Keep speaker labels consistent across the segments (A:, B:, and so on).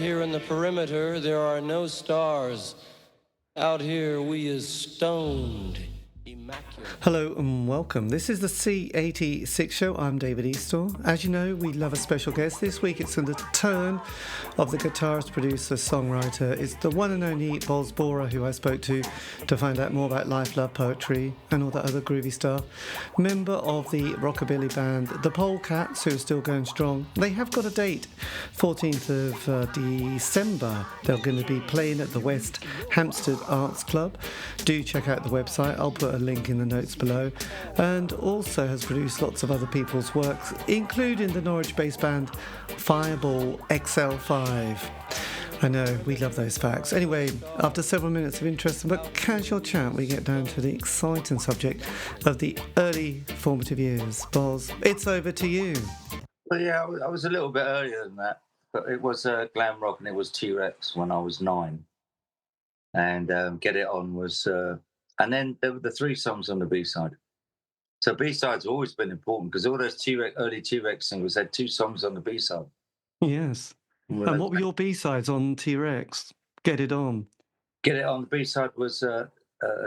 A: here in the perimeter, there are no stars. Out here, we is stoned. Immaculate.
B: Hello and welcome. This is the C86 show. I'm David Eastaugh. As you know, we love a special guest. This week it's in the turn of the guitarist, producer, songwriter. It's the one and only Boz Boorer, who I spoke to find out more about life, love, poetry and all that other groovy stuff. Member of the rockabilly band, the Polecats, who are still going strong. They have got a date, 14th of December. They're going to be playing at the West Hampstead Arts Club. Do check out the website. I'll put a link in the notes below, and also has produced lots of other people's works, including the Norwich-based band Fireball XL5. I know, we love those facts. Anyway, after several minutes of interesting but casual chat, we get down to the exciting subject of the early formative years. Boz, it's over to you.
C: Well, yeah, I was a little bit earlier than that, but it was glam rock and it was T-Rex when I was 9. And Get It On was... and then there were the 3 songs on the B-side. So B-sides have always been important because all those early T-Rex singles had 2 songs on the B-side.
B: Yes. And what were your B-sides on T-Rex? Get It On.
C: Get It On, the B-side was a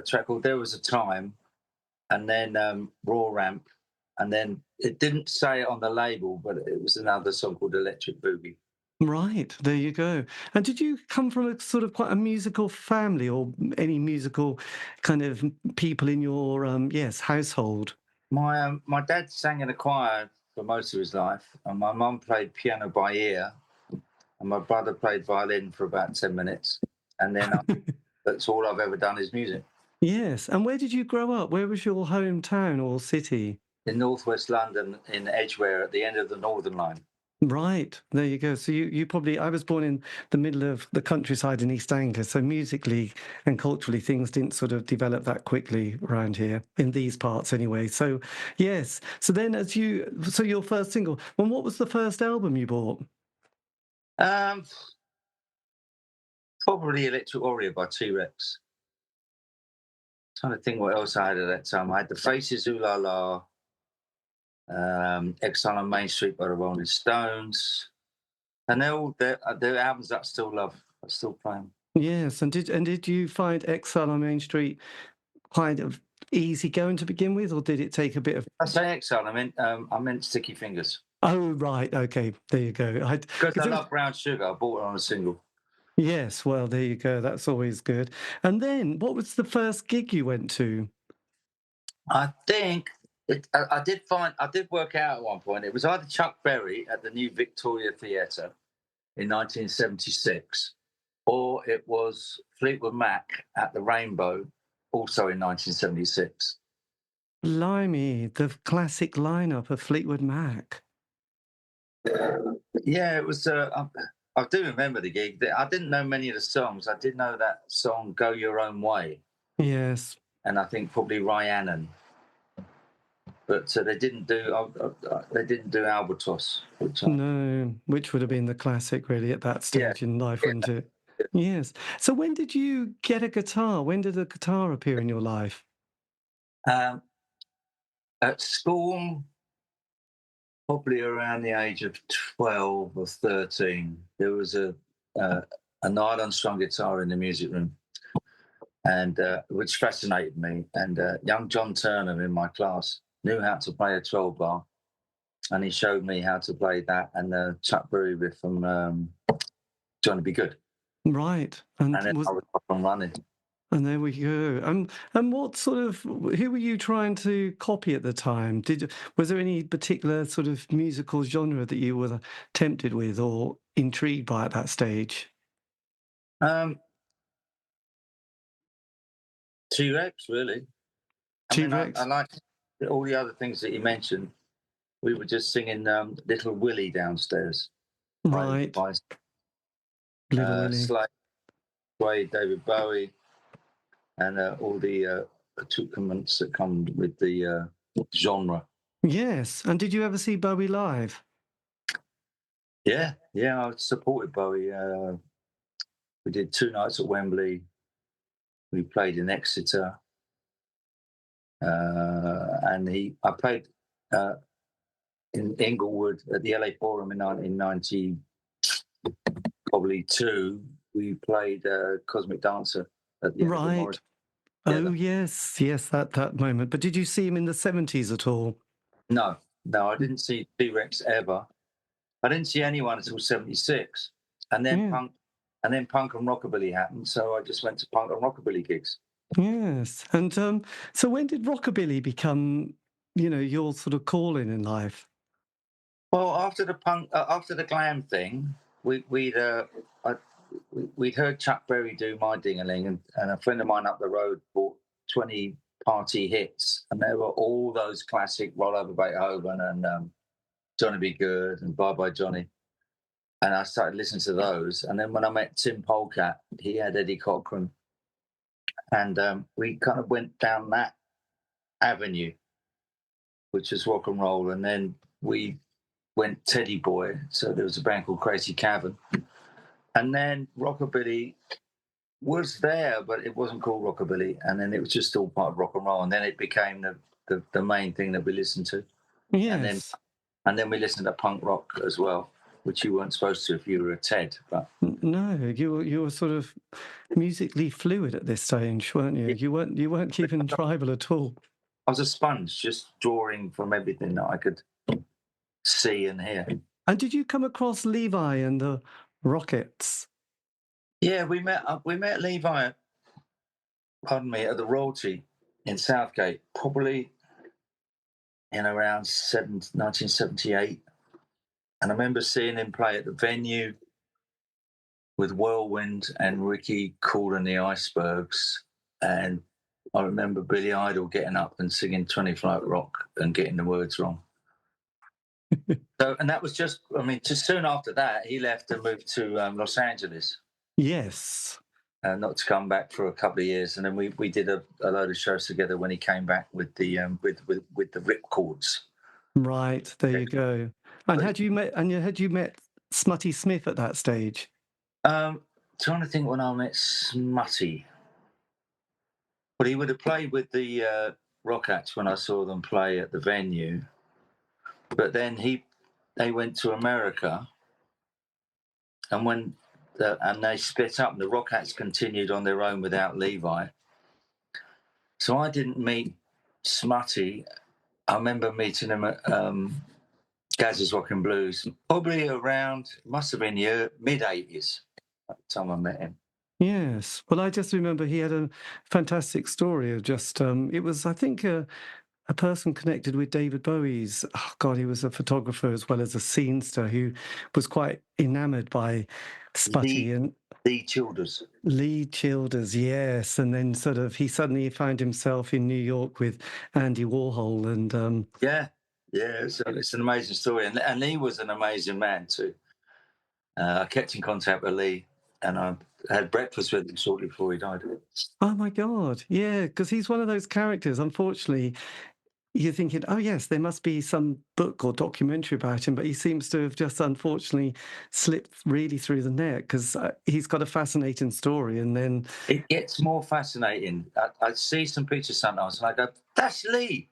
C: track called There Was a Time, and then Raw Ramp, and then it didn't say it on the label, but it was another song called Electric Boogie.
B: Right, there you go. And did you come from a sort of quite a musical family, or any musical kind of people in your household?
C: My dad sang in a choir for most of his life, and my mum played piano by ear, and my brother played violin for about 10 minutes, and then that's all I've ever done is music.
B: Yes, and where did you grow up? Where was your hometown or city?
C: In northwest London, in Edgware, at the end of the Northern Line.
B: Right, there you go. So you probably, I was born in the middle of the countryside in East Anglia, so musically and culturally things didn't sort of develop that quickly around here, in these parts anyway. So yes, so then so your first single, well, what was the first album you bought?
C: Probably Electric Warrior by T-Rex. Trying to think what else I had at that time. I had The Faces, Ooh La La, Exile on Main Street by the Rolling Stones, and they're albums that I still love. I still play them.
B: Yes, and did you find Exile on Main Street kind of easy going to begin with, or did it take a bit of?
C: I say Exile, I meant Sticky Fingers.
B: Oh right, okay, there you go.
C: Because I love Brown Sugar, I bought it on a single.
B: Yes, well, there you go. That's always good. And then, what was the first gig you went to?
C: I think I did work out at one point. It was either Chuck Berry at the New Victoria Theatre in 1976, or it was Fleetwood Mac at the Rainbow, also in 1976.
B: Blimey, the classic lineup of Fleetwood Mac.
C: Yeah, it was. I do remember the gig. I didn't know many of the songs. I did know that song "Go Your Own Way."
B: Yes,
C: and I think probably Rhiannon. But they didn't do Albatross.
B: Which would have been the classic really at that stage in life, wouldn't it? Yes. So when did you get a guitar? When did a guitar appear in your life?
C: At school, probably around the age of 12 or 13, there was a nylon strung guitar in the music room, and which fascinated me. And young John Turner in my class knew how to play a 12-bar, and he showed me how to play that and the Chuck Berry riff from Johnny B. Good.
B: Right.
C: And then I was off and running.
B: And there we go. And what sort of, who were you trying to copy at the time? Was there any particular sort of musical genre that you were tempted with or intrigued by at that stage?
C: T-Rex, really.
B: T-Rex?
C: I like all the other things that you mentioned. We were just singing Little Willie downstairs.
B: Right.
C: Little Willie. Sway, David Bowie, and all the accoutrements that come with the genre.
B: Yes. And did you ever see Bowie live?
C: Yeah, I supported Bowie. We did 2 nights at Wembley. We played in Exeter. And I played in Inglewood at the LA Forum in 1990. probably 2, we played Cosmic Dancer at the end of the
B: Right.
C: Morrissey
B: Oh,
C: together.
B: yes, that moment. But did you see him in the 70s at all?
C: No, I didn't see T-Rex ever. I didn't see anyone until '76, and then
B: Yeah.
C: punk and rockabilly happened. So I just went to punk and rockabilly gigs.
B: Yes. And so when did rockabilly become, your sort of calling in life?
C: Well, after the glam thing, I, we'd heard Chuck Berry do My Ding-a-Ling, and a friend of mine up the road bought 20 party hits, and there were all those classic Roll Over Beethoven and Johnny Be Good and Bye Bye Johnny. And I started listening to those. And then when I met Tim Polecat, he had Eddie Cochran. And we kind of went down that avenue, which is rock and roll. And then we went Teddy Boy. So there was a band called Crazy Cavern. And then rockabilly was there, but it wasn't called rockabilly. And then it was just all part of rock and roll. And then it became the main thing that we listened to.
B: Yes.
C: And then we listened to punk rock as well, which you weren't supposed to if you were a Ted. But
B: No, you were sort of musically fluid at this stage, weren't you? You weren't keeping tribal at all.
C: I was a sponge, just drawing from everything that I could see and hear.
B: And did you come across Levi and the Rockets?
C: Yeah, we met Levi, pardon me, at the Royalty in Southgate, probably in around 1978. And I remember seeing him play at the Venue with Whirlwind and Ricky Cool and the Icebergs. And I remember Billy Idol getting up and singing 20 Flight Rock and getting the words wrong. So, and that was just soon after that, he left and moved to Los Angeles.
B: Yes.
C: Not to come back for a couple of years, and then we did a load of shows together when he came back with the with the Ripcords.
B: Right, there you go. And had you met Smutty Smith at that stage?
C: Trying to think when I met Smutty. Well, he would have played with the Rockettes when I saw them play at the Venue, but then they went to America, and and they split up, and the Rockettes continued on their own without Levi. So I didn't meet Smutty. I remember meeting him at Gaz's Rock and Blues, probably around, must have been the mid-'80s at the time I met him.
B: Yes. Well, I just remember he had a fantastic story of just, it was, I think, a person connected with David Bowie's, oh God, he was a photographer as well as a scenester who was quite enamoured by Sputty and
C: Lee Childers.
B: Lee Childers, yes. And then he suddenly found himself in New York with Andy Warhol and...
C: Yeah, it's an amazing story. And Lee was an amazing man too. I kept in contact with Lee, and I had breakfast with him shortly before he died.
B: Oh my God, yeah, because he's one of those characters, unfortunately, you're thinking, oh yes, there must be some book or documentary about him, but he seems to have just unfortunately slipped really through the net because he's got a fascinating story. And then
C: it gets more fascinating. I see some pictures sometimes, and I go, "That's Lee,"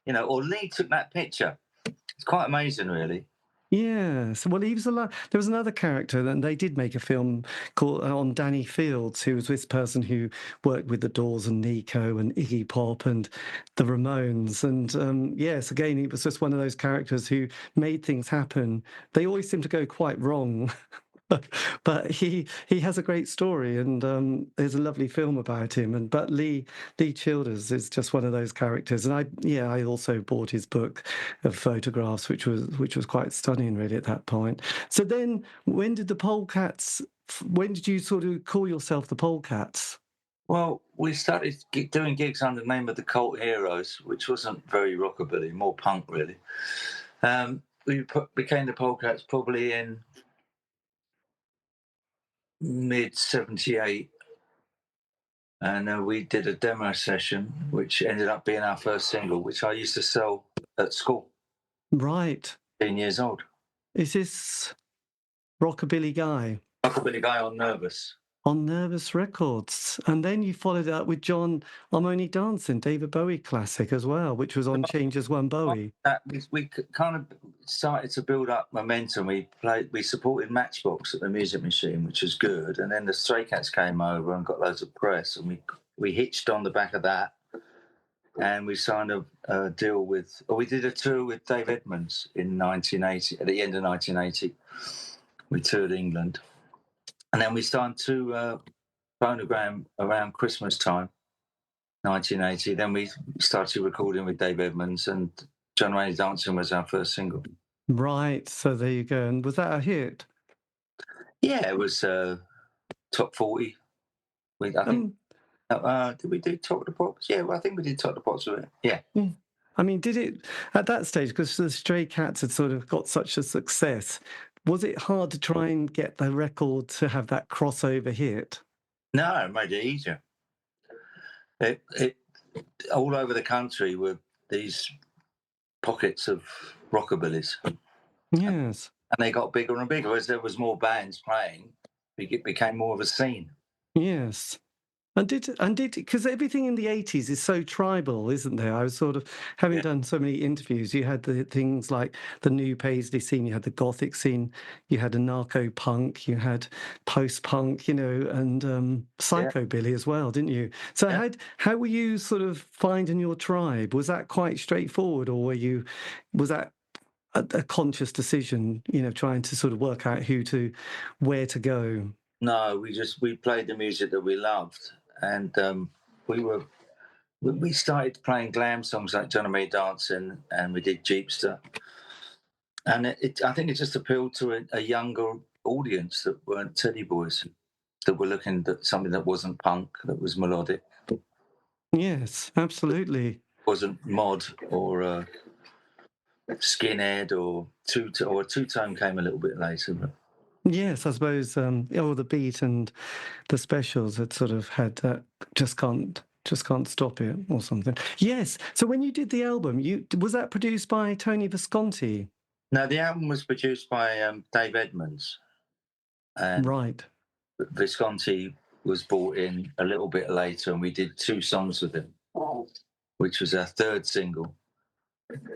C: or Lee took that picture. It's quite amazing, really.
B: yes, well, he was there was another character, and they did make a film called on Danny Fields, who was this person who worked with the Doors and Nico and Iggy Pop and the Ramones. And yes, again, he was just one of those characters who made things happen. They always seem to go quite wrong. But he has a great story, and there's a lovely film about him. But Lee Childers is just one of those characters. And I also bought his book of photographs, which was quite stunning, really, at that point. So then, when did the Polecats? When did you sort of call yourself the Polecats?
C: Well, we started doing gigs under the name of the Cult Heroes, which wasn't very rockabilly, more punk, really. We became the Polecats probably in mid-'78, and we did a demo session, which ended up being our first single, which I used to sell at school.
B: Right.
C: 10 years old.
B: Is this Rockabilly Guy?
C: Rockabilly Guy on Nervous.
B: on Nervous Records. And then you followed it up with John I'm Only Dancing, David Bowie classic as well, which was on Change as One Bowie.
C: We kind of started to build up momentum. We supported Matchbox at the Music Machine, which was good. And then the Stray Cats came over and got loads of press, and we hitched on the back of that. And we signed a deal with, we did a tour with Dave Edmunds in 1980, at the end of 1980. We toured England. And then we signed to Phonogram around Christmas time, 1980. Then we started recording with Dave Edmunds, and John Wayne Dancing was our first single.
B: Right, so there you go. And was that a hit?
C: Yeah, it was top 40. I think, did we do Top of the Pops? Yeah, well, I think we did Top of the Pops with it. Yeah.
B: I mean, did it, at that stage, because the Stray Cats had sort of got such a success, was it hard to try and get the record to have that crossover hit?
C: No, it made it easier. It all over the country were these pockets of rockabillys.
B: Yes.
C: And they got bigger and bigger as there was more bands playing. It became more of a scene.
B: Yes. And did because everything in the 80s is so tribal, isn't there? I was sort of having done so many interviews. You had the things like the new Paisley scene, you had the Gothic scene, you had anarcho punk, you had post punk, and psychobilly as well, didn't you? So how were you sort of finding your tribe? Was that quite straightforward, or was that a conscious decision? Trying to sort of work out where to go.
C: No, we played the music that we loved, and we started playing glam songs like Johnny May Dancing, and we did Jeepster, and I think it just appealed to a younger audience that weren't teddy boys, that were looking at something that wasn't punk, that was melodic.
B: Yes, absolutely.
C: Wasn't mod or skinhead or two-tone came a little bit later. But
B: yes, I suppose the beat and the specials had sort of had that just can't stop it or something. Yes. So when you did the album, was that produced by Tony Visconti?
C: No, the album was produced by Dave Edmunds. And
B: right.
C: Visconti was brought in a little bit later, and we did 2 songs with him, which was our 3rd single,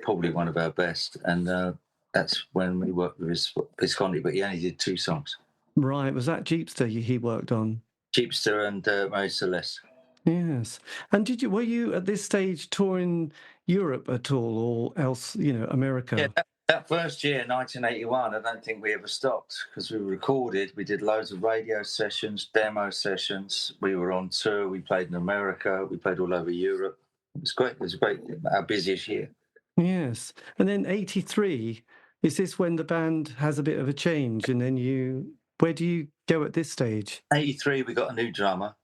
C: probably one of our best. And that's when we worked with Visconti, but he only did 2 songs.
B: Right. Was that Jeepster he worked on?
C: Jeepster and Mary Celeste.
B: Yes. And were you at this stage touring Europe at all, or else, America?
C: Yeah, that first year, 1981, I don't think we ever stopped, because we recorded. We did loads of radio sessions, demo sessions. We were on tour. We played in America. We played all over Europe. It was great. It was great. Our busiest year.
B: Yes. And then 83, is this when the band has a bit of a change? And then where do you go at this stage?
C: 83, we got a new drummer.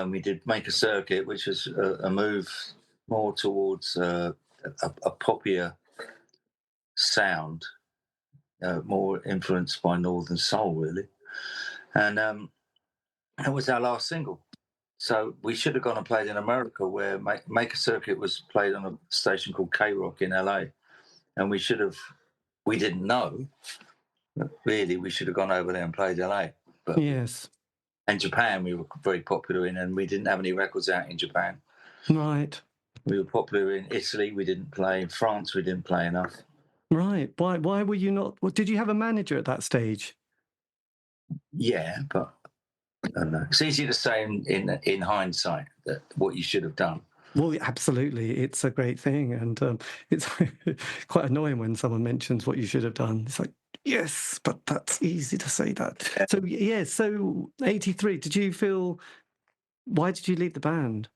C: We did Make a Circuit, which was a move more towards a poppier sound, more influenced by Northern Soul, really. And that was our last single. So we should have gone and played in America, where Make a Circuit was played on a station called K-Rock in LA. And we didn't know, but really we should have gone over there and played LA. But
B: yes.
C: And Japan we were very popular in, and we didn't have any records out in Japan.
B: Right.
C: We were popular in Italy, we didn't play. In France, we didn't play enough.
B: Right. Why were you not... Well, did you have a manager at that stage?
C: Yeah, but I don't know. It's easy to say in hindsight that what you should have done.
B: Well, absolutely. It's a great thing. And it's quite annoying when someone mentions what you should have done. It's like, yes, but that's easy to say that. Yeah. So 83, why did you leave the band?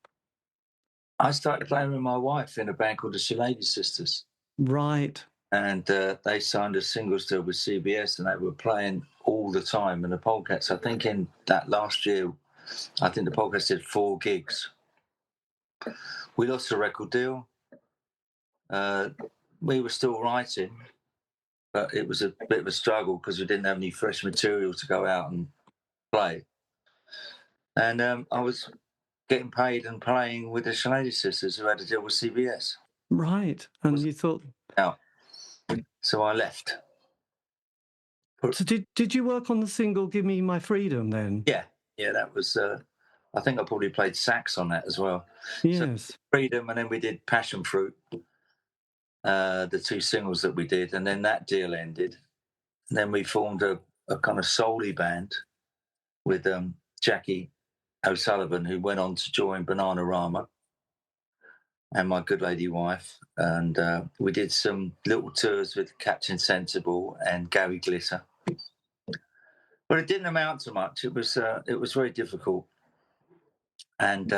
C: I started playing with my wife in a band called the Shillelagh Sisters.
B: Right.
C: And they signed a singles deal with CBS, and they were playing all the time. And the Polecats, I think in that last year, I think the Polecats did 4 gigs. We lost a record deal. We were still writing, but it was a bit of a struggle because we didn't have any fresh material to go out and play. And I was getting paid and playing with the Shillelagh Sisters, who had a deal with CBS.
B: Right. And you thought...
C: Yeah. So I left.
B: So did you work on the single "Give Me My Freedom" then?
C: Yeah, that was. I think I probably played sax on that as well. So
B: Yes.
C: Freedom, and then we did Passion Fruit, the two singles that we did, and then that deal ended. And then we formed a kind of soul-y band with Jackie O'Sullivan, who went on to join Bananarama, and my good lady wife. And we did some little tours with Captain Sensible and Gary Glitter. But it didn't amount to much. It was very difficult. And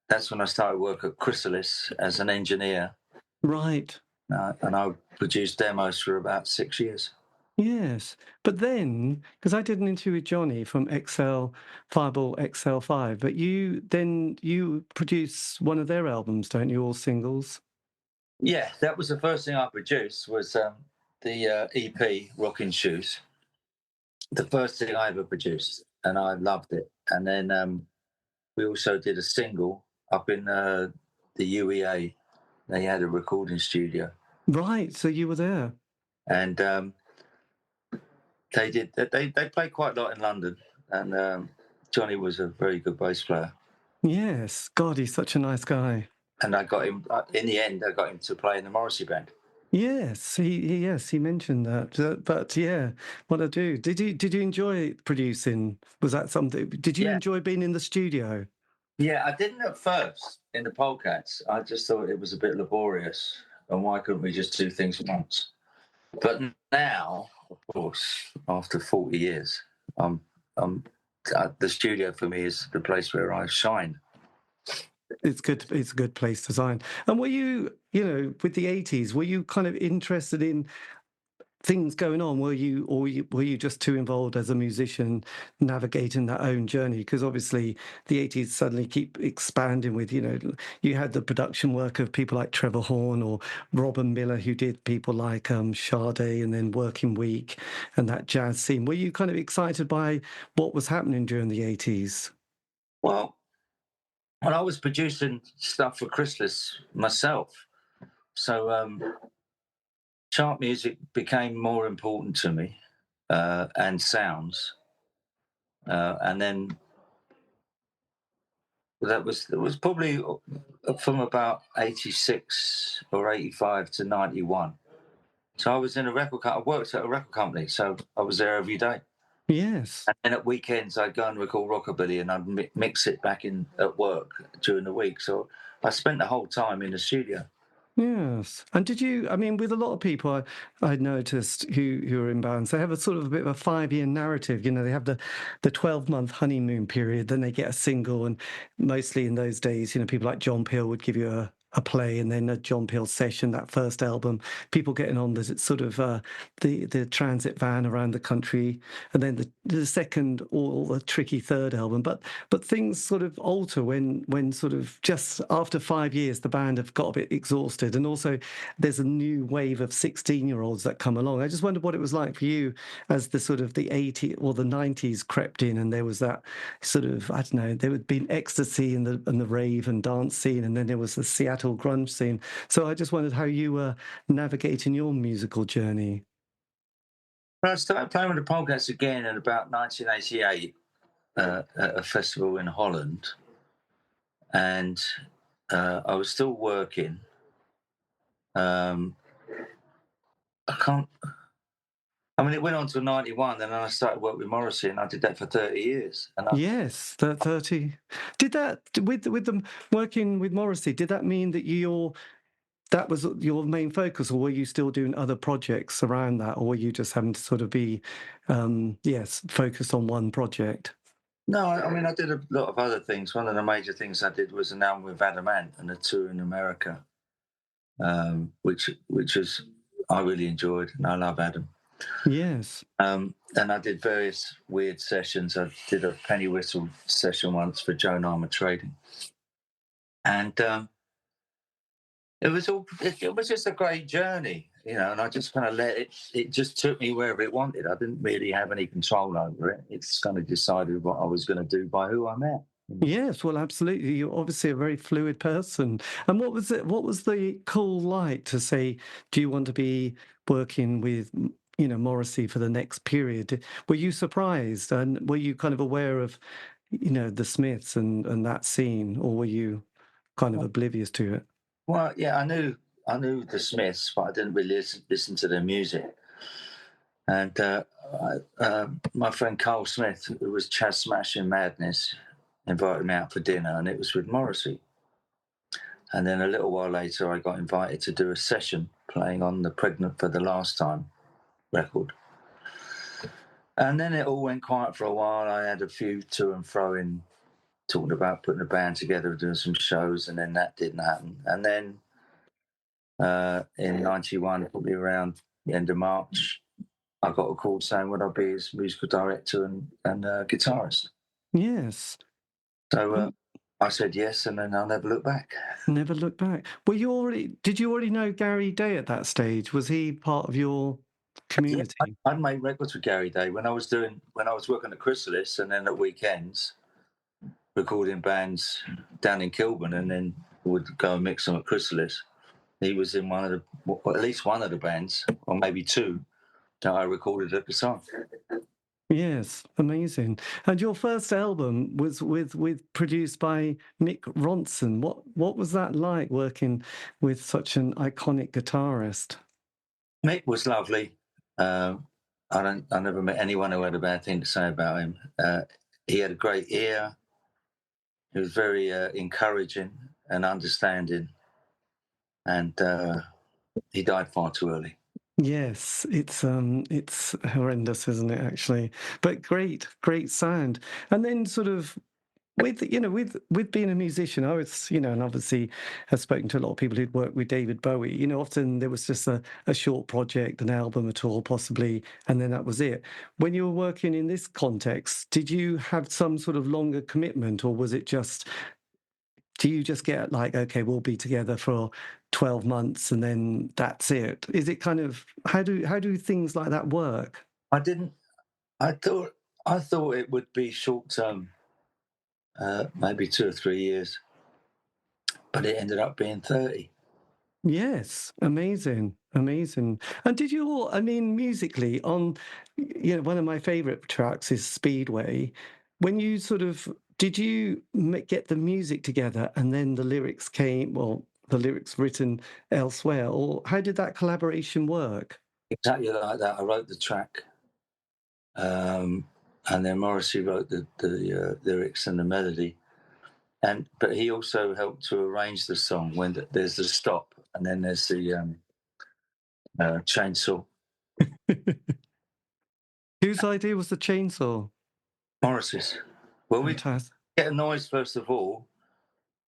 C: that's when I started work at Chrysalis as an engineer.
B: Right.
C: And I produced demos for about 6 years.
B: Yes. But then, because I did an interview with Johnny from Fireball XL5, but you produce one of their albums, don't you, all singles?
C: Yeah, that was the first thing I produced was the EP, Rockin' Shoes. The first thing I ever produced, and I loved it. And then we also did a single up in the UEA. They had a recording studio.
B: Right, so you were there.
C: And they played quite a lot in London, and Johnny was a very good bass player.
B: Yes, God, he's such a nice guy.
C: And I got him in the end. I got him to play in the Morrissey band.
B: Yes, he mentioned that. But yeah, what I do? Did you enjoy producing? Was that something? Did you enjoy being in the studio?
C: Yeah, I didn't at first in the Polecats. I just thought it was a bit laborious, and why couldn't we just do things once? But now, of course, after 40 years, the studio for me is the place where I shine.
B: It's good. It's a good place to sign. And were you with the 80s, were you kind of interested in things going on? Were you just too involved as a musician navigating that own journey? Because obviously the 80s suddenly keep expanding with, you had the production work of people like Trevor Horn or Robin Miller, who did people like Sade and then Working Week and that jazz scene. Were you kind of excited by what was happening during the 80s?
C: Well, when I was producing stuff for Chrysalis myself, so chart music became more important to me, and sounds, and then it was probably from about 86 or 85 to 91. So I was in a record company. I worked at a record company, so I was there every day.
B: Yes.
C: And then at weekends, I'd go and record rockabilly, and I'd mix it back in at work during the week. So I spent the whole time in the studio.
B: Yes. And did you, I mean, with a lot of people I noticed who are in bands, they have a sort of a bit of a 5-year narrative. They have the 12-month honeymoon period, then they get a single. And mostly in those days, people like John Peel would give you a play and then a John Peel session, that first album, people getting on the sort of the transit van around the country, and then the second or the tricky third album. But things sort of alter when sort of just after 5 years the band have got a bit exhausted, and also there's a new wave of 16-year-olds that come along. I just wondered what it was like for you as the sort of the 80s or the 90s crept in, and there was that sort of, I don't know, there had been ecstasy and the rave and dance scene, and then there was the Seattle grunge scene. So I just wondered how you were navigating your musical journey.
C: Well, I started playing with the Polecats again in about 1988 at a festival in Holland, and I was still working. It went on to 91, and then I started work with Morrissey, and I did that for 30 years.
B: Yes, that 30. Did that, with them working with Morrissey, did that mean that that was your main focus, or were you still doing other projects around that, or were you just having to sort of be, focused on one project?
C: No, I did a lot of other things. One of the major things I did was an album with Adam Ant and a tour in America, which was I really enjoyed, and I love Adam.
B: Yes.
C: And I did various weird sessions. I did a penny whistle session once for Joan Armour Trading, and it was just a great journey, and I just kind of let it just took me wherever it wanted. I didn't really have any control over it. It's kind of decided what I was going to do by who I met.
B: Yes, well, absolutely. You're obviously a very fluid person. And what was the call like to say, do you want to be working with Morrissey for the next period. Were you surprised, and were you kind of aware of, the Smiths and that scene, or were you kind of oblivious to it?
C: Well, yeah, I knew the Smiths, but I didn't really listen to their music. And my friend Carl Smith, who was Chas Smashing Madness, invited me out for dinner, and it was with Morrissey. And then a little while later, I got invited to do a session playing on the Pregnant for the Last Time record. And then it all went quiet for a while. I had a few to and fro in talking about putting a band together, doing some shows, and then that didn't happen. And then in 91, probably around the end of March, I got a call saying would I be his musical director and guitarist.
B: Yes.
C: So I said yes, and then I never looked back.
B: Never looked back. Did you already know Gary Day at that stage? Was he part of your community?
C: Yeah, I'd made records with Gary Day when I was working at Chrysalis, and then at weekends recording bands down in Kilburn, and then would go and mix them at Chrysalis. He was in at least one of the bands, or maybe two, that I recorded at the time.
B: Yes, amazing. And your first album was with produced by Mick Ronson. What was that like, working with such an iconic guitarist?
C: Mick was lovely. I never met anyone who had a bad thing to say about him. He had a great ear. He was very encouraging and understanding, and he died far too early.
B: Yes, it's horrendous, isn't it, actually? But great sound. And then sort of with being a musician, I was, and obviously have spoken to a lot of people who'd worked with David Bowie, often there was just a short project, an album at all, possibly, and then that was it. When you were working in this context, did you have some sort of longer commitment, or was it just, do you just get like, okay, we'll be together for 12 months and then that's it? Is it kind of, how do things like that work?
C: I thought it would be short term, maybe 2 or 3 years, but it ended up being 30.
B: Yes, amazing. And did you all, musically on, one of my favorite tracks is Speedway. When you did you get the music together and then the lyrics came, well, the lyrics written elsewhere, or how did that collaboration work?
C: Exactly like that. I wrote the track, and then Morrissey wrote the lyrics and the melody. But he also helped to arrange the song when there's the stop and then there's the chainsaw.
B: Whose idea was the chainsaw?
C: Morrissey's. Well, we
B: Fantastic.
C: get a noise first of all,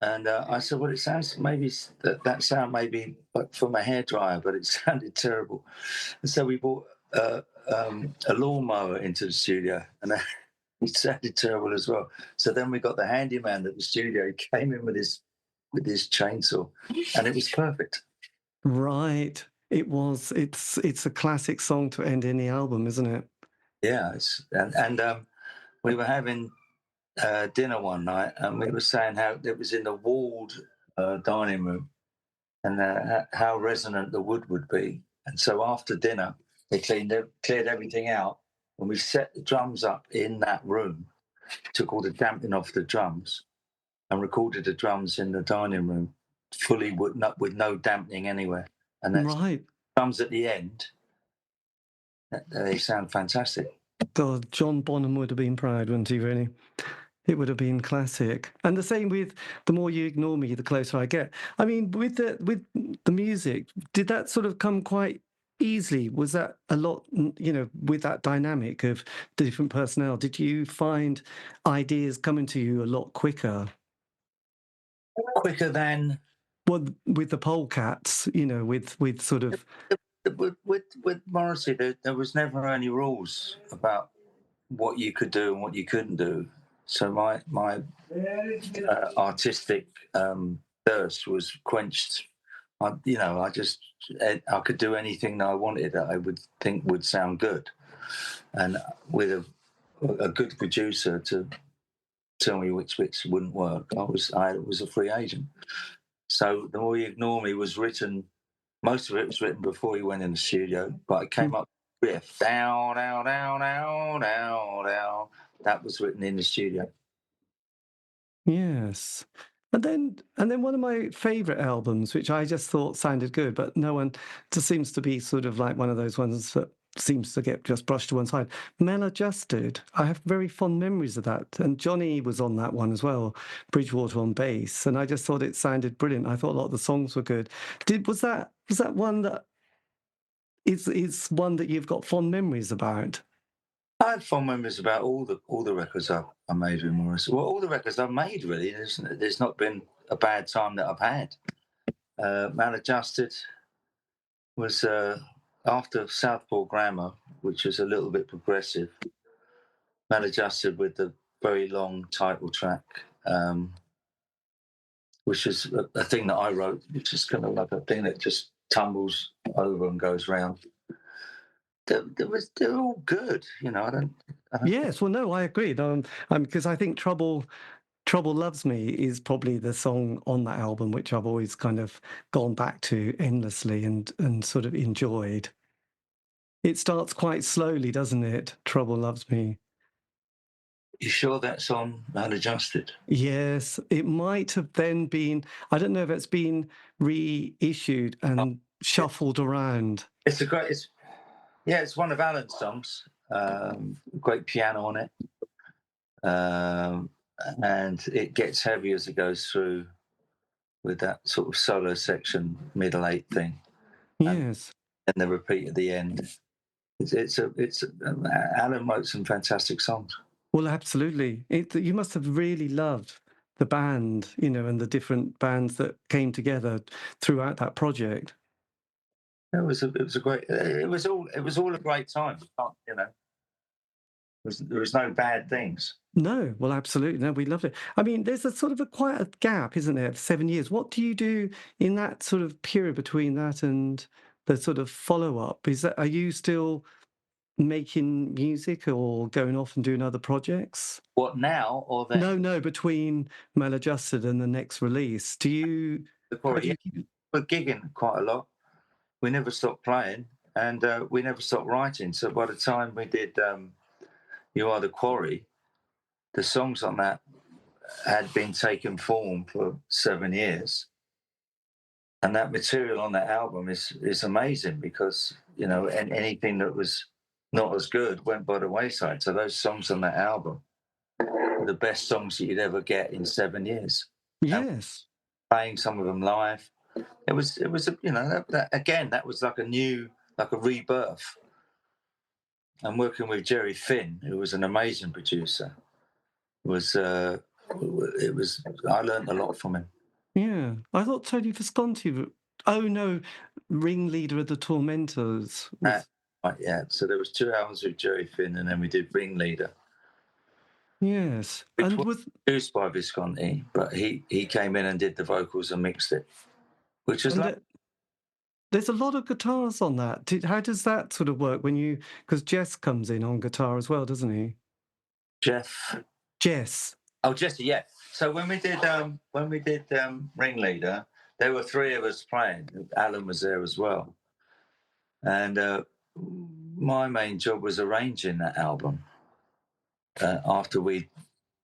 C: and I said, "Well, it sounds maybe that sound maybe from a hairdryer, but it sounded terrible." And so we bought a lawnmower into the studio, and it sounded terrible as well. So then we got the handyman at the studio. He came in with his chainsaw, and it was perfect.
B: Right. It was. It's a classic song to end any album, isn't it?
C: Yeah, and we were having dinner one night, and we were saying how it was in the walled dining room, and how resonant the wood would be. And so after dinner, they cleared everything out, and we set the drums up in that room, took all the damping off the drums, and recorded the drums in the dining room, fully with no dampening anywhere. And that's
B: right.
C: Drums at the end. They sound fantastic.
B: God, John Bonham would have been proud, wouldn't he, really? It would have been classic. And the same with The More You Ignore Me, The Closer I Get. I mean, with the music, did that sort of come quite easily? Was that a lot, with that dynamic of the different personnel, did you find ideas coming to you a lot quicker?
C: Quicker than?
B: Well, with the Polecats, with sort of...
C: With Morrissey, there was never any rules about what you could do and what you couldn't do. So my artistic thirst was quenched. I could do anything that I wanted that I would think would sound good, and with a good producer to tell me which bits wouldn't work, I was a free agent. So The More You Ignore Me was written. Most of it was written before he went in the studio, but I came up riff, down, down, down, down, down, down. That was written in the studio.
B: Yes. And then one of my favourite albums, which I just thought sounded good, but no one just seems to be sort of like one of those ones that seems to get just brushed to one side. Maladjusted. I have very fond memories of that. And Johnny was on that one as well, Bridgewater on bass. And I just thought it sounded brilliant. I thought a lot of the songs were good. Was that one that is one that you've got fond memories about?
C: I have fond memories about all the records I made with Morrissey. Well, all the records I've made, really. There's not been a bad time that I've had. Maladjusted was after Southpaw Grammar, which was a little bit progressive. Maladjusted with the very long title track, which is a thing that I wrote, which is kind of like a thing that just tumbles over and goes round. They're all good, you know. I don't
B: Yes, well, no, I agree. Because I think Trouble Loves Me is probably the song on that album which I've always kind of gone back to endlessly and sort of enjoyed. It starts quite slowly, doesn't it? Trouble Loves Me.
C: You sure that's on Maladjusted?
B: Yes, it might have then been, I don't know if it's been reissued and shuffled around.
C: It's it's one of Alan's songs. Great piano on it. And it gets heavy as it goes through with that sort of solo section, middle eight thing.
B: Yes.
C: And the repeat at the end. Alan wrote some fantastic songs.
B: Well, absolutely. You must have really loved the band, and the different bands that came together throughout that project.
C: It was a great. It was all a great time. There was no bad things.
B: No, well, absolutely. No, we loved it. I mean, there's a sort of quite a gap, isn't there? 7 years. What do you do in that sort of period between that and the sort of follow-up? Are you still making music or going off and doing other projects?
C: What, now or then?
B: No, between Maladjusted and the next release.
C: We're gigging quite a lot. We never stopped playing, and we never stopped writing. So by the time we did You Are the Quarry, the songs on that had been taken form for 7 years. And that material on that album is amazing because, and anything that was not as good went by the wayside. So those songs on that album are the best songs that you'd ever get in 7 years.
B: Yes.
C: And playing some of them live. It was that was like a rebirth. And working with Jerry Finn, who was an amazing producer, I learned a lot from him.
B: Yeah. I thought Tony Visconti, ringleader of the Tormentors.
C: Yeah, so there was 2 hours with Jerry Finn, and then we did Ringleader.
B: Yes.
C: Which was produced by Visconti, but he came in and did the vocals and mixed it, which was
B: there's a lot of guitars on that. How does that sort of work because Jess comes in on guitar as well, doesn't he? Jess.
C: Oh, Jesse, yeah. So when we did Ringleader, there were 3 of us playing. Alan was there as well. And my main job was arranging that album. After we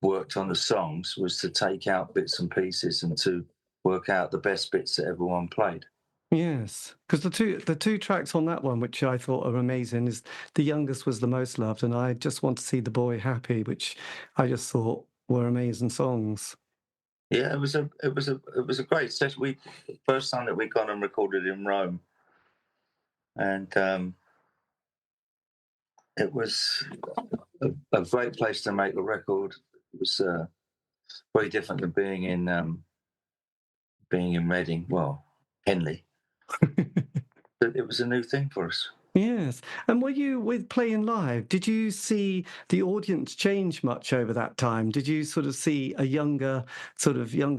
C: worked on the songs, was to take out bits and pieces and to work out the best bits that everyone played.
B: Yes, because the two tracks on that one, which I thought are amazing, is The Youngest Was the Most Loved, and I Just Want to See the Boy Happy, which I just thought were amazing songs.
C: Yeah, it was a great session. First time that we gone and recorded in Rome, and it was a great place to make a record. It was very different than being in Reading. Well, Henley. It was a new thing for us.
B: Yes. And were you, with playing live, did you see the audience change much over that time? Did you sort of see younger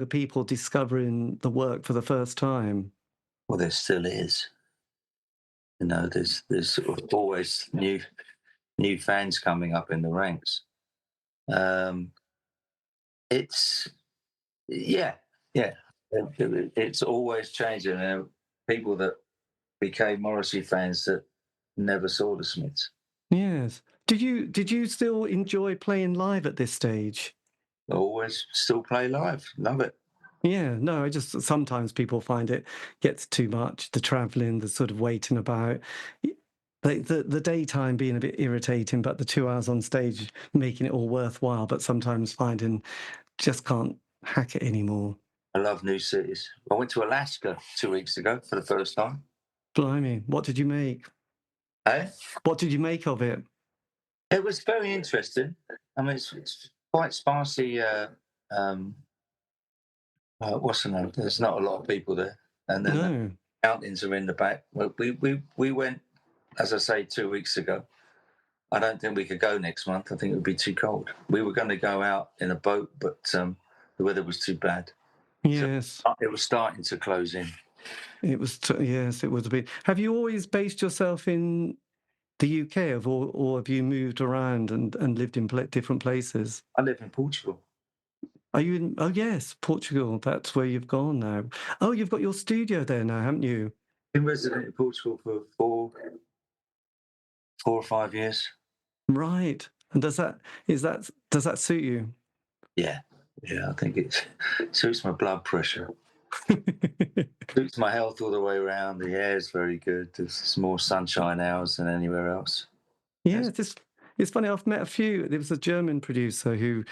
B: people discovering the work for the first time?
C: Well, there still is. There's sort of always new fans coming up in the ranks. It's it's always changing. People that became Morrissey fans that never saw the Smiths.
B: Yes. Did you still enjoy playing live at this stage?
C: I always still play live. Love it.
B: Yeah, no, I just sometimes people find it gets too much, the travelling, the sort of waiting about. The daytime being a bit irritating, but the 2 hours on stage making it all worthwhile, but sometimes finding just can't hack it anymore.
C: I love new cities. I went to Alaska 2 weeks ago for the first time.
B: Blimey, what did you make?
C: Eh?
B: What did you make of it?
C: It was very interesting. I mean, it's quite sparsely. Um, what's the name? There's not a lot of people there, and then the
B: No.
C: mountains are in the back. Well, we went, as I say, 2 weeks ago. I don't think we could go next month. I think it would be too cold. We were going to go out in a boat, but the weather was too bad.
B: Yes.
C: So it was starting to close in.
B: It was, yes, it was a bit. Have you always based yourself in the UK, or have you moved around and lived in different places?
C: I live in Portugal.
B: Are you in? Oh, yes, Portugal. That's where you've gone now. Oh, you've got your studio there now, haven't you?
C: Been resident in Portugal for 4 or 5 years.
B: Right. And does that suit you?
C: Yeah, I think it suits my blood pressure. Suits my health all the way around. The air's very good. There's more sunshine hours than anywhere else.
B: Yeah, it's funny. I've met a few. There was a German producer who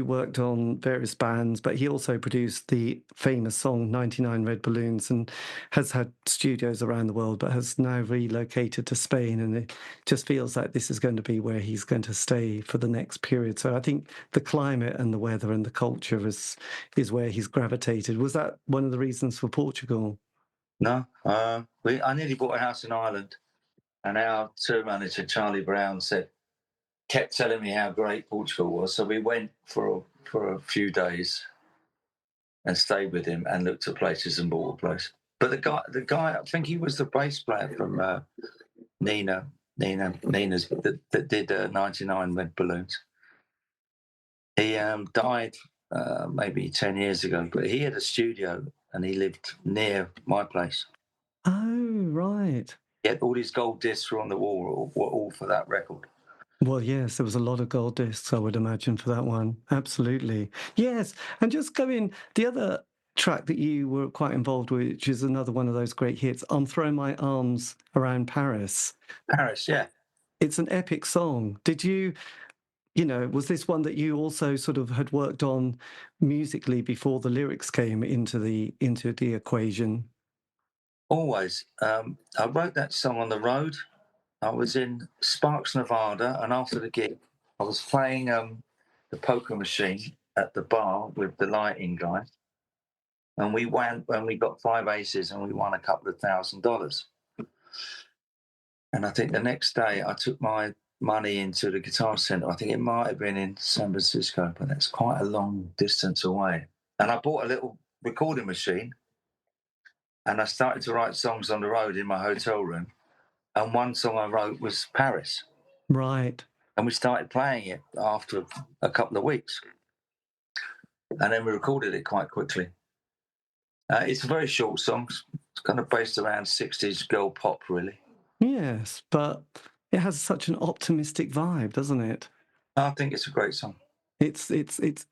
B: worked on various bands, but he also produced the famous song 99 Red Balloons and has had studios around the world, but has now relocated to Spain. And it just feels like this is going to be where he's going to stay for the next period. So I think the climate and the weather and the culture is where he's gravitated. Was that one of the reasons for Portugal?
C: No, I nearly bought a house in Ireland, and our tour manager Charlie Brown kept telling me how great Portugal was. So we went for a few days and stayed with him and looked at places and bought a place. But the guy, I think he was the bass player from Nina's that did 99 Red Balloons. He died maybe 10 years ago, but he had a studio and he lived near my place.
B: Oh, right.
C: He had all his gold discs were on the wall, were all for that record.
B: Well, yes, there was a lot of gold discs, I would imagine, for that one. Absolutely. Yes. And just going, the other track that you were quite involved with, which is another one of those great hits, I'm Throwing My Arms Around Paris.
C: Paris, yeah.
B: It's an epic song. Did you, was this one that you also sort of had worked on musically before the lyrics came into the equation?
C: Always. I wrote that song on the road. I was in Sparks, Nevada, and after the gig, I was playing the poker machine at the bar with the lighting guy, and we got 5 aces, and we won a couple of $1,000. And I think the next day, I took my money into the Guitar Center. I think it might have been in San Francisco, but that's quite a long distance away. And I bought a little recording machine, and I started to write songs on the road in my hotel room. And one song I wrote was Paris.
B: Right.
C: And we started playing it after a couple of weeks. And then we recorded it quite quickly. It's a very short song. It's kind of based around 60s girl pop, really.
B: Yes, but it has such an optimistic vibe, doesn't it?
C: I think it's a great song.
B: It's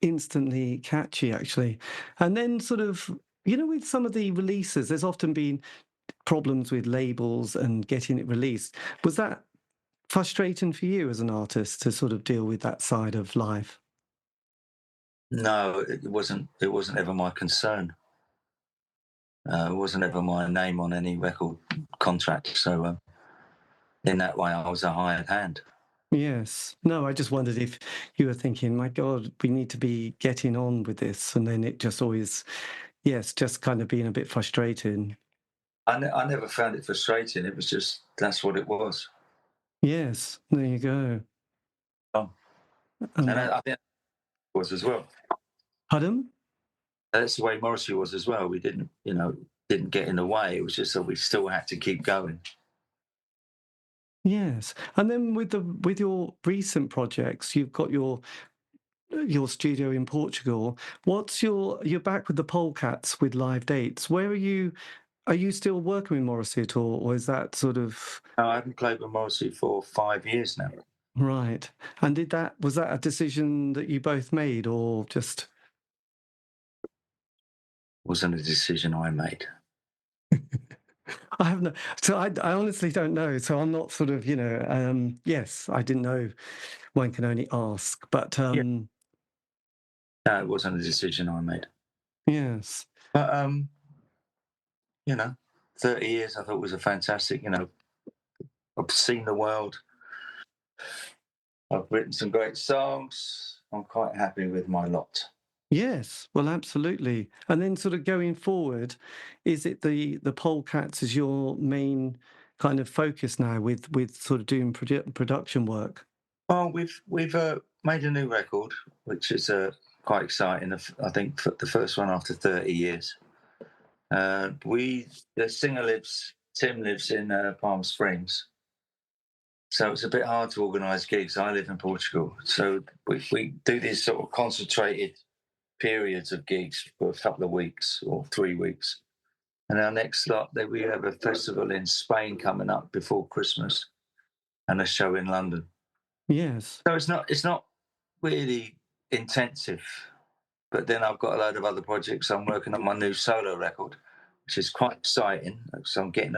B: instantly catchy, actually. And then sort of, with some of the releases, there's often been problems with labels and getting it released. Was that frustrating for you as an artist to sort of deal with that side of life?
C: No, it wasn't. It wasn't ever my concern. It wasn't ever my name on any record contract. So in that way, I was a hired hand.
B: Yes. No, I just wondered if you were thinking, my God, we need to be getting on with this. And then it just always, yes, just kind of being a bit frustrating.
C: I never found it frustrating. It was just, that's what it was.
B: Yes, there you go.
C: Oh. And I think it was as well.
B: Pardon?
C: That's the way Morrissey was as well. We didn't get in the way. It was just that we still had to keep going.
B: Yes. And then with your recent projects, you've got your studio in Portugal. You're back with the Polecats with live dates. Where are you are you still working with Morrissey at all, or is that sort of
C: No, I haven't played with Morrissey for 5 years now.
B: right? And was that a decision that you both made, or just?
C: Wasn't a decision I made.
B: I have no. So I honestly don't know. So I'm not sort of, yes, I didn't know. One can only ask, but
C: Yeah. No, it wasn't a decision I made.
B: yes,
C: But 30 years I thought was a fantastic. I've seen the world. I've written some great songs. I'm quite happy with my lot.
B: yes, well, absolutely. And then sort of going forward, is it the Polecats as your main kind of focus now with sort of doing production work?
C: Well, we've made a new record, which is quite exciting. I think the first one after 30 years. Tim lives in Palm Springs, so it's a bit hard to organise gigs. I live in Portugal, so we do these sort of concentrated periods of gigs for a couple of weeks or 3 weeks. And our next slot, we have a festival in Spain coming up before Christmas, and a show in London.
B: Yes.
C: So it's not really intensive. But then I've got a load of other projects. I'm working on my new solo record, which is quite exciting. So I'm getting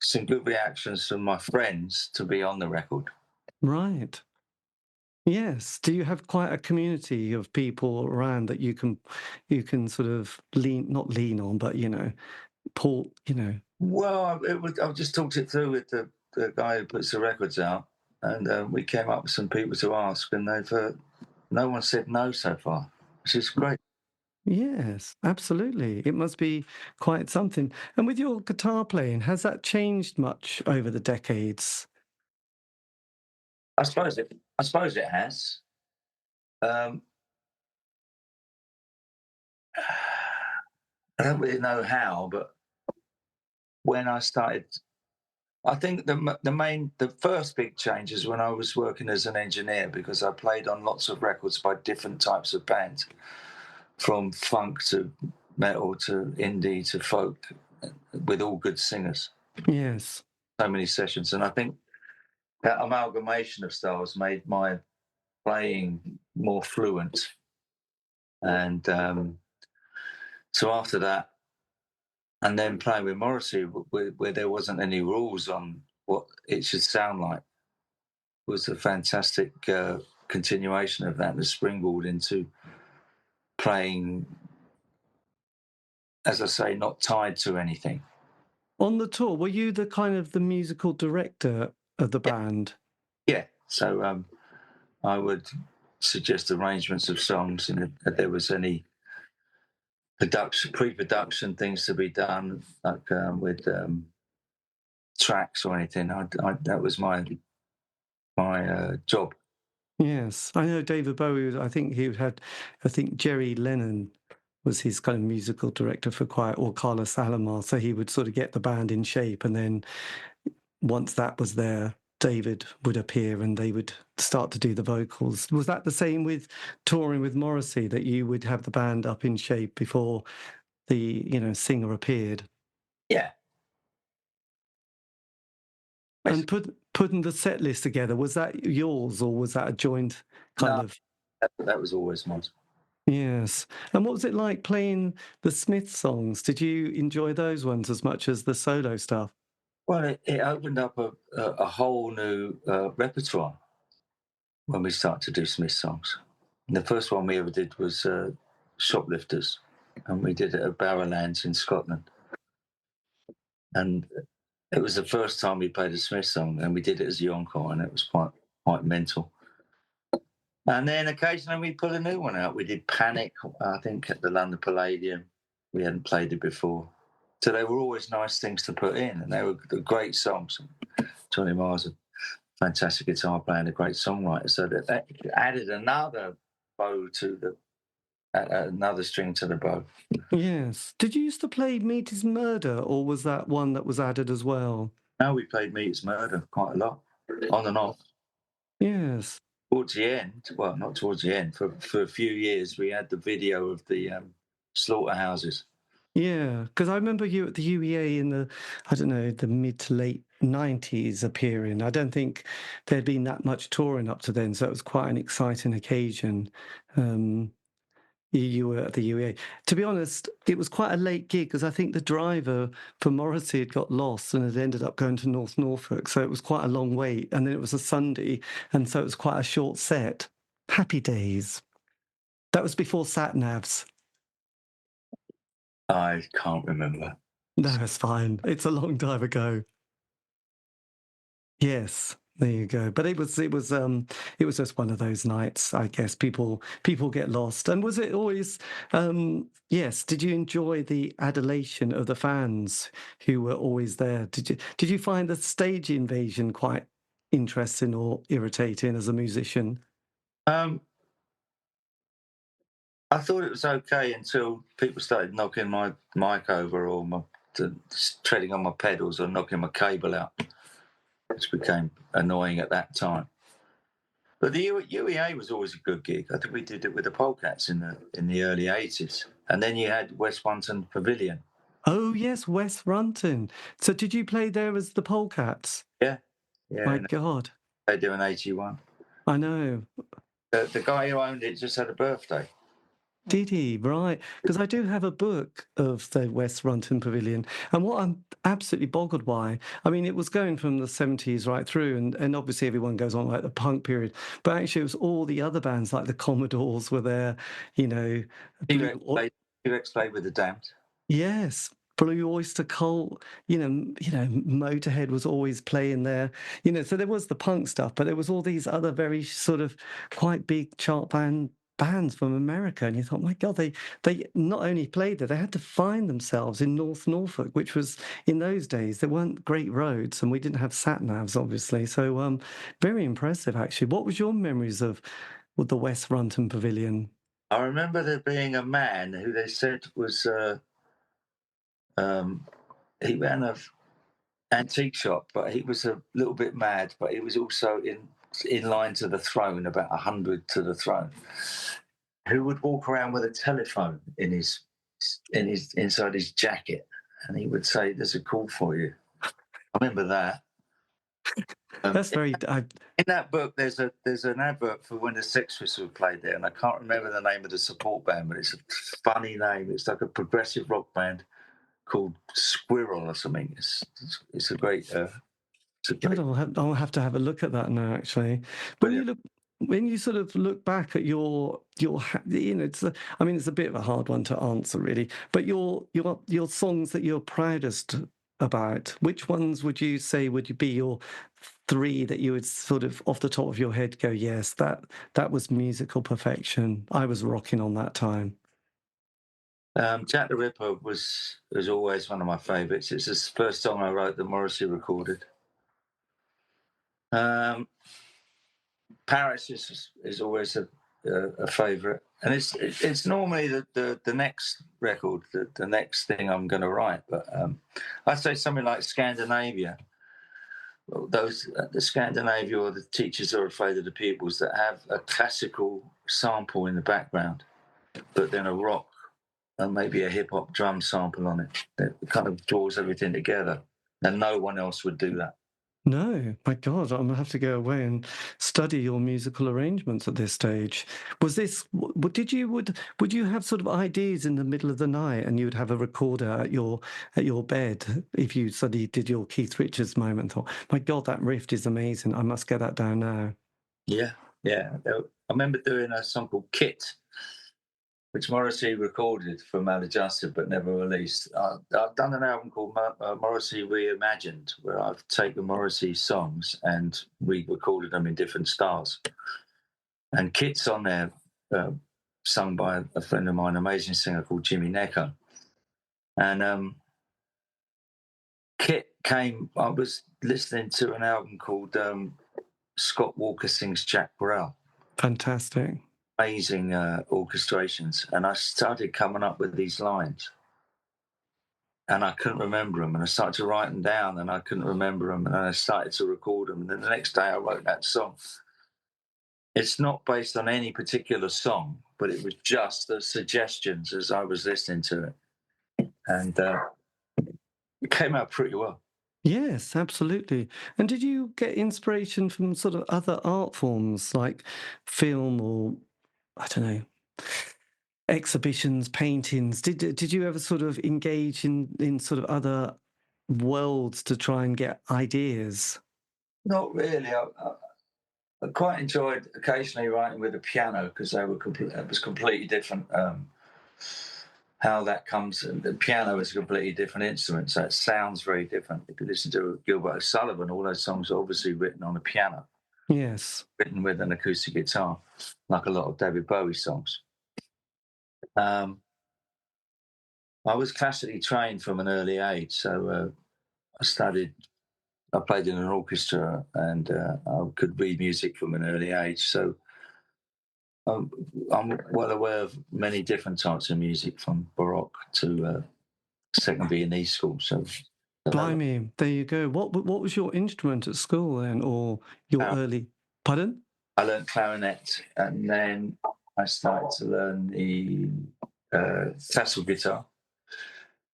C: some good reactions from my friends to be on the record.
B: Right. Yes. Do you have quite a community of people around that you can sort of not lean on, but pull,
C: Well, I've just talked it through with the guy who puts the records out, and we came up with some people to ask, and no one said no so far, which is great.
B: Yes, absolutely. It must be quite something. And with your guitar playing, has that changed much over the decades?
C: I suppose it has. Um, I don't really know how, but when I started, I think the first big change is when I was working as an engineer, because I played on lots of records by different types of bands, from funk to metal to indie to folk, with all good singers.
B: Yes.
C: So many sessions, and I think that amalgamation of styles made my playing more fluent. And so after that, and then playing with Morrissey, where there wasn't any rules on what it should sound like, was a fantastic continuation of that, the springboard into playing, as I say, not tied to anything.
B: On the tour, were you the kind of the musical director of the band?
C: Yeah. So I would suggest arrangements of songs, and if there was any pre-production things to be done, like with tracks or anything, that was my job.
B: Yes, I know David Bowie. I think Jerry Lennon was his kind of musical director for or Carlos Alomar. So he would sort of get the band in shape, and then once that was there, David would appear and they would start to do the vocals. Was that the same with touring with Morrissey, that you would have the band up in shape before the singer appeared?
C: Yeah.
B: And putting the set list together, was that yours or was that a joint kind of?
C: That was always mine.
B: Yes. And what was it like playing the Smiths songs? Did you enjoy those ones as much as the solo stuff?
C: Well, it opened up a whole new repertoire when we started to do Smith songs. And the first one we ever did was Shoplifters, and we did it at Barrowlands in Scotland. And it was the first time we played a Smith song, and we did it as a encore, and it was quite mental. And then occasionally we put a new one out. We did Panic, I think, at the London Palladium. We hadn't played it before. So they were always nice things to put in, and they were great songs. Johnny Marr's a fantastic guitar player and a great songwriter. So that added another bow to another string to the bow.
B: Yes. Did you used to play Meat is Murder, or was that one that was added as well?
C: No, we played Meat is Murder quite a lot, on and off.
B: Yes.
C: Towards the end, well, not towards the end, for a few years, we had the video of the slaughterhouses.
B: Yeah, because I remember you at the UEA in the, I don't know, the mid to late 90s appearing. I don't think there'd been that much touring up to then, so it was quite an exciting occasion. Um, you were at the UEA. To be honest, it was quite a late gig because I think the driver for Morrissey had got lost and had ended up going to North Norfolk, so it was quite a long wait. And then it was a Sunday, and so it was quite a short set. Happy days. That was before sat navs.
C: I can't remember.
B: No, it's fine. It's a long time ago. Yes, there you go. But it was just one of those nights, I guess. People get lost. And was it always yes, did you enjoy the adulation of the fans who were always there? Did you find the stage invasion quite interesting or irritating as a musician?
C: Um, I thought it was okay until people started knocking my mic over or treading on my pedals or knocking my cable out, which became annoying at that time. But the UEA was always a good gig. I think we did it with the Polecats in the early 80s. And then you had West Runton Pavilion.
B: Oh yes, West Runton. So did you play there as the Polecats?
C: Yeah. Yeah.
B: My
C: And
B: God.
C: they do an 81.
B: I know.
C: The guy who owned it just had a birthday.
B: Did he? Right. Because I do have a book of the West Runton Pavilion. And what I'm absolutely boggled by, I mean, it was going from the 70s right through, and obviously everyone goes on like the punk period, but actually it was all the other bands like the Commodores were there, you know.
C: T-Rex played with the Damned.
B: Yes. Blue Oyster Cult, Motorhead was always playing there, so there was the punk stuff, but there was all these other very sort of quite big chart bands from America, and you thought, my God, they not only played there, they had to find themselves in North Norfolk, which was in those days there weren't great roads, and we didn't have sat navs, obviously. So very impressive, actually. What was your memories of with the West Runton Pavilion?
C: I remember there being a man who they said was he ran a antique shop, but he was a little bit mad. But he was also in line to the throne, about 100 to the throne. Who would walk around with a telephone in his inside his jacket, and he would say, "There's a call for you." I remember that.
B: That's very.
C: In that book, there's an advert for when the Sex Pistols played there, and I can't remember the name of the support band, but it's a funny name. It's like a progressive rock band called Squirrel or something. It's a great.
B: God, I'll have to have a look at that now. Actually,
C: Brilliant.
B: when you sort of look back at I mean, it's a bit of a hard one to answer, really. But your songs that you're proudest about, which ones would you say would be your three that you would sort of off the top of your head go, yes, that was musical perfection. I was rocking on that time.
C: Jack the Ripper was always one of my favourites. It's the first song I wrote that Morrissey recorded. Paris is always a favourite, and it's normally the next record, the next thing I'm going to write. But I'd say something like Scandinavia. Those the Scandinavia or the Teachers Are Afraid of the Pupils that have a classical sample in the background, but then a rock and maybe a hip hop drum sample on it that kind of draws everything together, and no one else would do that.
B: No, my God, I'm gonna have to go away and study your musical arrangements at this stage. Was this? Would you have sort of ideas in the middle of the night, and you'd have a recorder at your bed if you suddenly did your Keith Richards moment? Thought, my God, that riff is amazing. I must get that down now.
C: Yeah. I remember doing a song called Kit, which Morrissey recorded for Maladjusted but never released. I've done an album called Morrissey Reimagined, where I've taken Morrissey songs and re-recorded them in different styles. And Kit's on there, sung by a friend of mine, an amazing singer called Jimmy Necker. And Kit came, I was listening to an album called Scott Walker Sings Jack Brel.
B: Fantastic.
C: Amazing orchestrations, and I started coming up with these lines, and I couldn't remember them, and I started to write them down, and I couldn't remember them, and then I started to record them, and then the next day I wrote that song. It's not based on any particular song, but it was just the suggestions as I was listening to it, and it came out pretty well.
B: Yes, absolutely. And did you get inspiration from sort of other art forms like film or, I don't know, exhibitions, paintings? Did you ever sort of engage in sort of other worlds to try and get ideas?
C: Not really. I quite enjoyed occasionally writing with a piano because they were it was completely different. How that comes, the piano is a completely different instrument, so it sounds very different. If you listen to Gilbert O'Sullivan, all those songs are obviously written on a piano,
B: Yes.
C: written with an acoustic guitar, like a lot of David Bowie songs. I was classically trained from an early age, so I played in an orchestra, and I could read music from an early age. So I'm well aware of many different types of music, from Baroque to second Viennese school. So
B: Blimey, there you go. What was your instrument at school then, or your early? Pardon?
C: I learned clarinet, and then I started to learn the classical guitar,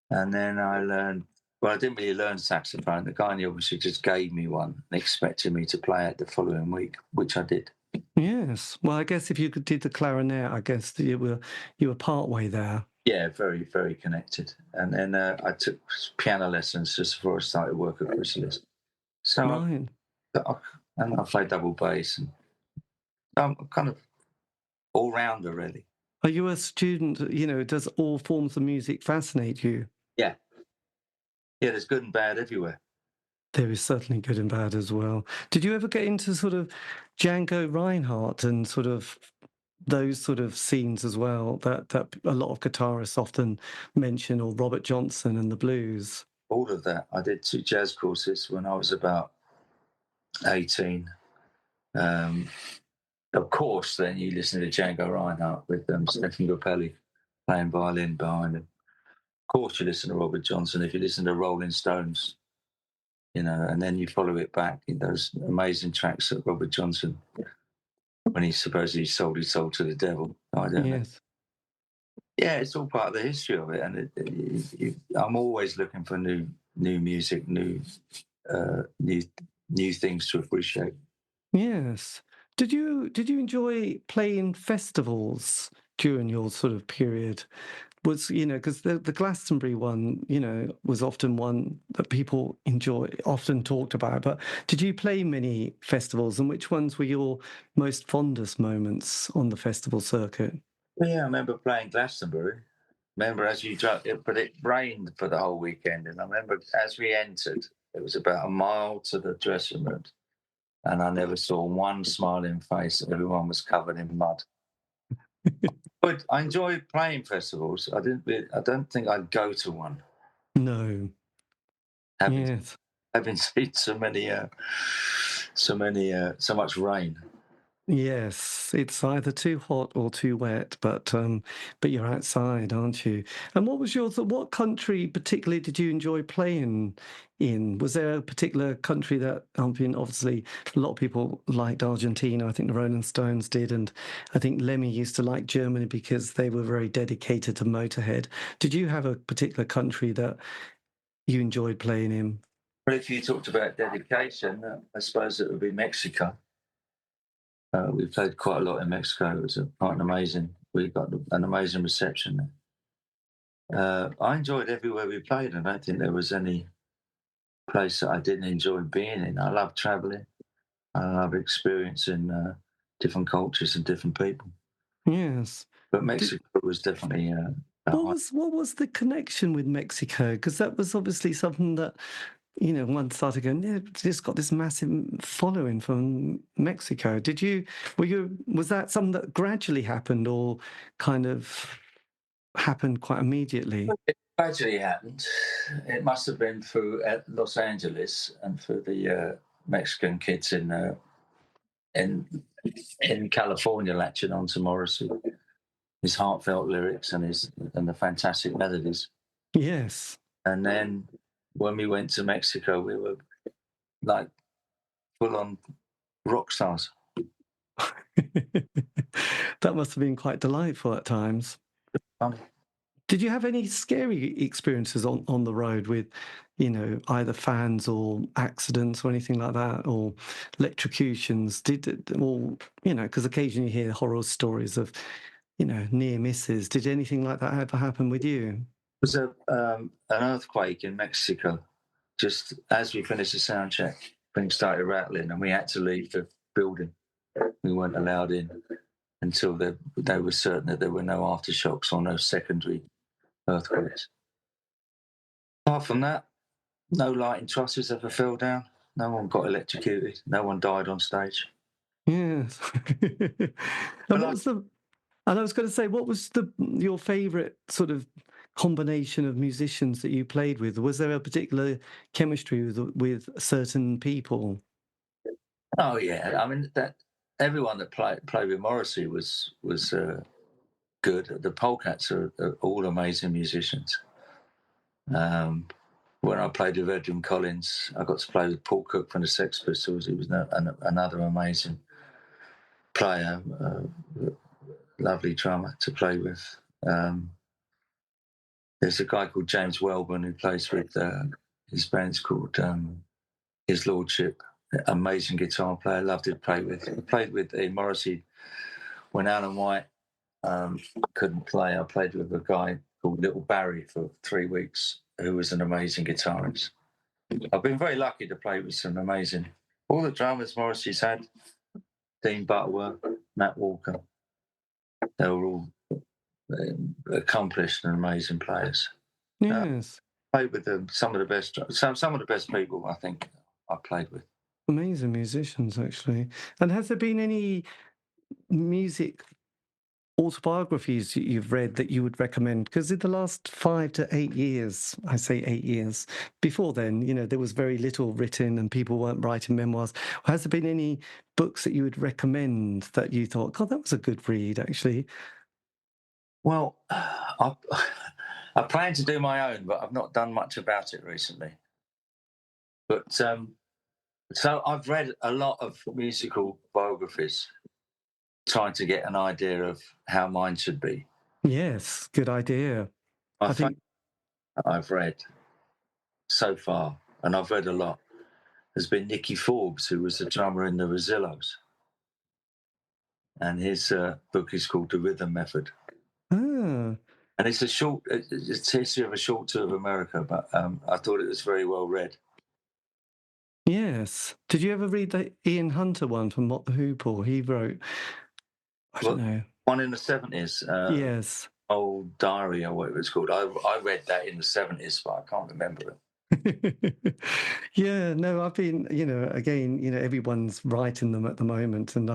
C: and then I learned. Well, I didn't really learn saxophone. The guy in the orchestra just gave me one and expected me to play it the following week, which I did.
B: Yes. Well, I guess if you did the clarinet, I guess you were part way there.
C: Yeah, very, very connected. And then I took piano lessons just before I started work at Chrysalis. So,
B: Right.
C: and I play double bass, and I'm kind of all rounder, really.
B: Are you a student? Does all forms of music fascinate you?
C: Yeah, there's good and bad everywhere.
B: There is certainly good and bad as well. Did you ever get into sort of Django Reinhardt and sort of those sort of scenes as well that a lot of guitarists often mention, or Robert Johnson and the blues?
C: All of that. I did 2 jazz courses when I was about 18. Of course, then you listen to Django Reinhardt with Stephen Grappelli playing violin behind him. Of course, you listen to Robert Johnson. If you listen to Rolling Stones, and then you follow it back in those amazing tracks that Robert Johnson, when he supposedly sold his soul to the devil. I don't know.
B: Yes.
C: Yeah, it's all part of the history of it, and I'm always looking for new music, new things to appreciate.
B: Yes. Did you enjoy playing festivals during your sort of period? Was, because the Glastonbury one, was often one that people often talked about. But did you play many festivals, and which ones were your most fondest moments on the festival circuit?
C: Yeah, I remember playing Glastonbury. Remember as you drove, but it rained for the whole weekend, and I remember as we entered, it was about a mile to the dressing room, and I never saw one smiling face. Everyone was covered in mud. But I enjoy playing festivals. I don't think I'd go to one.
B: No.
C: Having
B: Yes.
C: having seen so much rain.
B: Yes, it's either too hot or too wet, but you're outside, aren't you? And what was what country particularly did you enjoy playing in? Was there a particular country that, I mean, obviously a lot of people liked Argentina. I think the Rolling Stones did, and I think Lemmy used to like Germany because they were very dedicated to Motorhead. Did you have a particular country that you enjoyed playing in?
C: But if you talked about dedication, I suppose it would be Mexico. We played quite a lot in Mexico. It was quite amazing. We got an amazing reception there. I enjoyed everywhere we played. I don't think there was any place that I didn't enjoy being in. I love traveling. I love experiencing different cultures and different people.
B: Yes.
C: But Mexico was definitely.
B: What was the connection with Mexico? Because that was obviously something that, one started going, yeah, it's got this massive following from Mexico. Was that something that gradually happened, or kind of happened quite immediately?
C: It gradually happened. It must have been through Los Angeles and for the Mexican kids in California latching on to Morrissey, his heartfelt lyrics and the fantastic melodies.
B: Yes.
C: And then when we went to Mexico, we were like full on rock stars.
B: That must have been quite delightful at times.
C: Funny.
B: Did you have any scary experiences on the road with, either fans or accidents or anything like that, or electrocutions? Because occasionally you hear horror stories of, near misses. Did anything like that ever happen with you?
C: Was an earthquake in Mexico. Just as we finished the sound check, things started rattling, and we had to leave the building. We weren't allowed in until they were certain that there were no aftershocks or no secondary earthquakes. Apart from that, no lighting trusses ever fell down. No one got electrocuted. No one died on stage.
B: Yes. And what was the? And I was going to say, what was your favourite sort of combination of musicians that you played with? Was there a particular chemistry with certain people?
C: Oh yeah, I mean that everyone that played with Morrissey was good. The Polecats are all amazing musicians. When I played with Edwyn Collins, I got to play with Paul Cook from the Sex Pistols. He was another amazing player, lovely drummer to play with. There's a guy called James Wellborn who plays with his band's called His Lordship. Amazing guitar player, loved to play with. I played with Morrissey when Alan White couldn't play. I played with a guy called Little Barry for 3 weeks, who was an amazing guitarist. I've been very lucky to play with some amazing. All the drummers Morrissey's had, Dean Butterworth, Matt Walker, they were all accomplished and amazing players.
B: Yes.
C: Played with some of the best people I think I played with.
B: Amazing musicians, actually. And has there been any music autobiographies that you've read that you would recommend? Because in the last 5 to 8 years, I say 8 years, before then, there was very little written and people weren't writing memoirs. Has there been any books that you would recommend that you thought, God, that was a good read, actually?
C: Well, I plan to do my own, but I've not done much about it recently. But so I've read a lot of musical biographies, trying to get an idea of how mine should be.
B: Yes, good idea. I think
C: I've read so far, and I've read a lot, has been Nicky Forbes, who was the drummer in the Rosillos. And his book is called The Rhythm Method.
B: Ah.
C: And it's it's a history of a short tour of America, but I thought it was very well read.
B: Yes. Did you ever read the Ian Hunter one from Mott the Hoople? He wrote, I don't know.
C: One in the 70s.
B: Yes.
C: Old Diary or whatever it's called. I read that in the 70s, but I can't remember it.
B: Yeah, no, I've been, again, everyone's writing them at the moment, and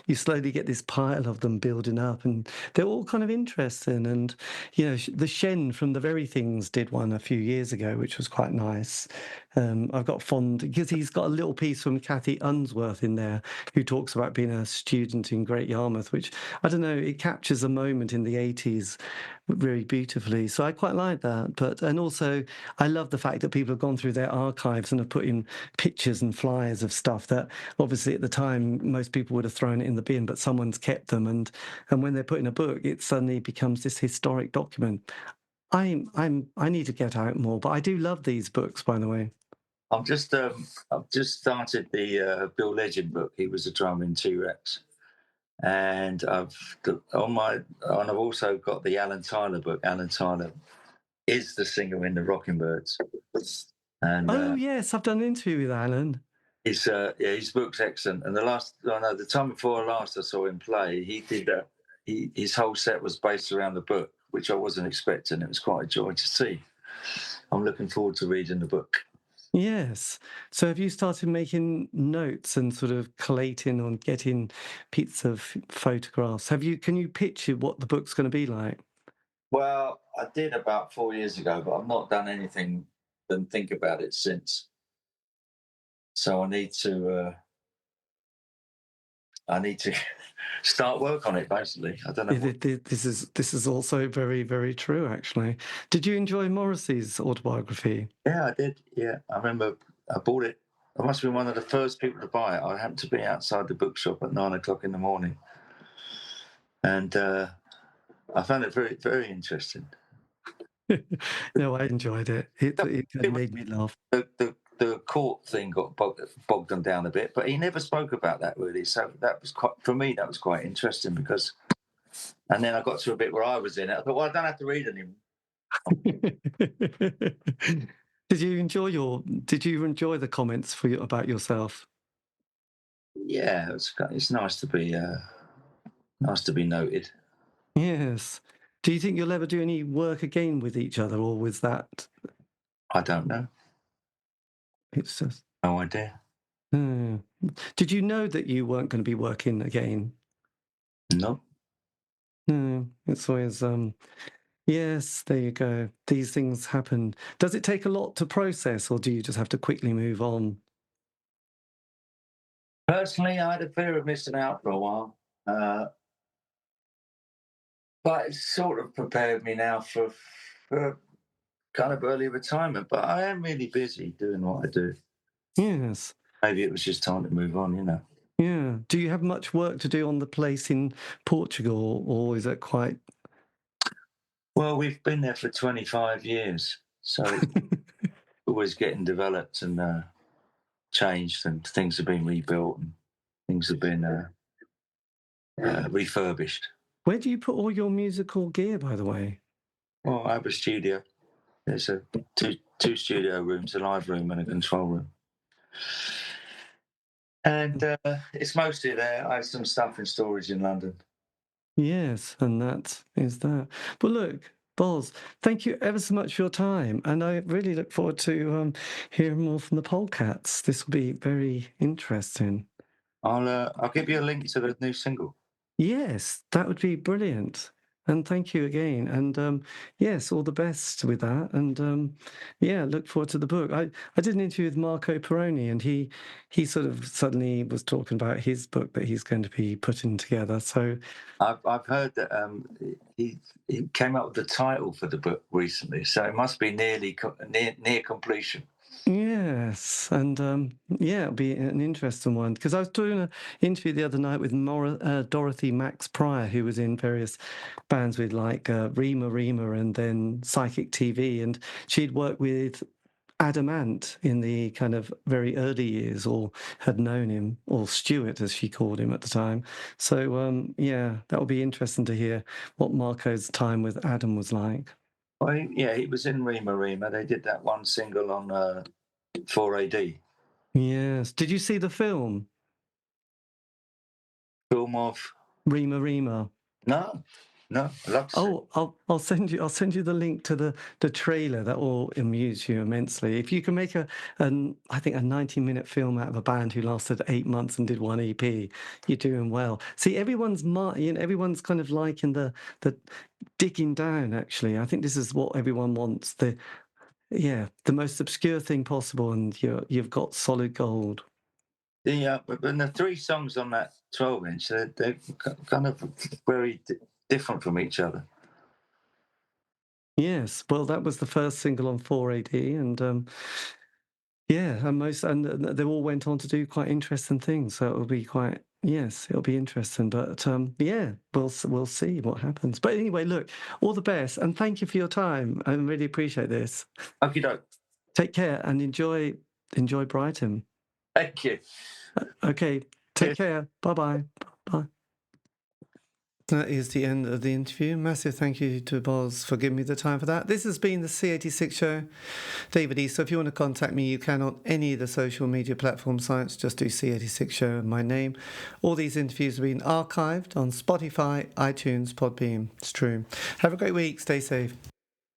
B: you slowly get this pile of them building up, and they're all kind of interesting. And, the Shen from The Very Things did one a few years ago, which was quite nice. I've got fond, because he's got a little piece from Kathy Unsworth in there, who talks about being a student in Great Yarmouth, which, I don't know, it captures a moment in the 80s very beautifully. So I quite like that. And also, I love the fact that people have gone through their archives and have put in pictures and flyers of stuff that obviously at the time most people would have thrown it in the bin, but someone's kept them, and when they're put in a book, it suddenly becomes this historic document. I need to get out more, but I do love these books, by the way.
C: I've just started the Bill Legend book. He was a drummer in T-Rex. And I've also got the Alan Tyler book. Alan Tyler is the singer in the Rocking Birds. And
B: yes, I've done an interview with Alan.
C: His book's excellent. And the time before last I saw him play, he did his whole set was based around the book, which I wasn't expecting. It was quite a joy to see. I'm looking forward to reading the book.
B: Yes. So have you started making notes and sort of collating on getting bits of photographs? Can you picture what the book's going to be like?
C: Well, I did about 4 years ago, but I've not done anything than think about it since. So I need to start work on it. Basically, I don't know.
B: This is also very, very true. Actually, did you enjoy Morrissey's autobiography?
C: Yeah, I did. Yeah, I remember I bought it. I must have been one of the first people to buy it. I happened to be outside the bookshop at 9 o'clock in the morning, and I found it very, very interesting.
B: No, I enjoyed it. It made me laugh.
C: The court thing got bogged them down a bit, but he never spoke about that really. So that was quite, for me, that was quite interesting because. And then I got to a bit where I was in it. I thought, well, I don't have to read anymore.
B: Did you enjoy the comments about yourself?
C: Yeah, it's nice to be noted.
B: Yes. Do you think you'll ever do any work again with each other, or was that
C: I don't know.
B: it's just
C: No idea.
B: Hmm. Did you know that you weren't going to be working again?
C: No.
B: No, it's always yes, there you go. These things happen. Does it take a lot to process, or do you just have to quickly move on?
C: Personally, I had a fear of missing out for a while, but it's sort of prepared me now for kind of early retirement. But I am really busy doing what I do.
B: Yes.
C: Maybe it was just time to move on, you know.
B: Yeah. Do you have much work to do on the place in Portugal, or is it quite
C: Well, we've been there for 25 years, so it's always getting developed and changed, and things have been rebuilt and things have been refurbished.
B: Where do you put all your musical gear, by the way?
C: Well, I have a studio. There's two studio rooms, a live room and a control room. And it's mostly there. I have some stuff in storage in London.
B: Yes, and that is that. But look, Boz, thank you ever so much for your time, and I really look forward to hearing more from the Polecats. This will be very interesting.
C: I'll give you a link to the new single.
B: Yes, that would be brilliant. And thank you again. And yes, all the best with that. And yeah, look forward to the book. I did an interview with Marco Peroni, and he sort of suddenly was talking about his book that he's going to be putting together. So
C: I've heard that he came up with the title for the book recently, so it must be near completion.
B: yes, and yeah, it'll be an interesting one because I was doing an interview the other night with Dorothy Max Pryor, who was in various bands with like Rima and then Psychic TV, and she'd worked with Adam Ant in the kind of very early years, or had known him, or Stuart as she called him at the time. So yeah, that will be interesting to hear what Marco's time with Adam was like.
C: Well, he was in Rima. They did that one single on 4AD.
B: Yes. Did you see the film
C: Film of
B: Rima?
C: no, I'd love to see.
B: Oh, I'll send you the link to the trailer. That will amuse you immensely. If you can make I think a 90-minute film out of a band who lasted 8 months and did one EP, you're doing well. See, everyone's kind of liking the digging down. Actually, I think this is what everyone wants. The most obscure thing possible, and you've got solid gold.
C: But the three songs on that 12-inch, they're kind of very different from each other.
B: Yes, well, that was the first single on 4AD, and yeah, and they all went on to do quite interesting things. So it'll be it'll be interesting. But yeah, we'll see what happens. But anyway, look, all the best, and thank you for your time. I really appreciate this.
C: Okie doke.
B: Take care and enjoy Brighton.
C: Thank you.
B: Okay, take care. Bye. That is the end of the interview. Massive thank you to Boz for giving me the time for that. This has been the C86 show. David Eastaugh. If you want to contact me, you can on any of the social media platform sites. Just do C86 show and my name. All these interviews have been archived on Spotify, iTunes, Podbean. It's true. Have a great week. Stay safe.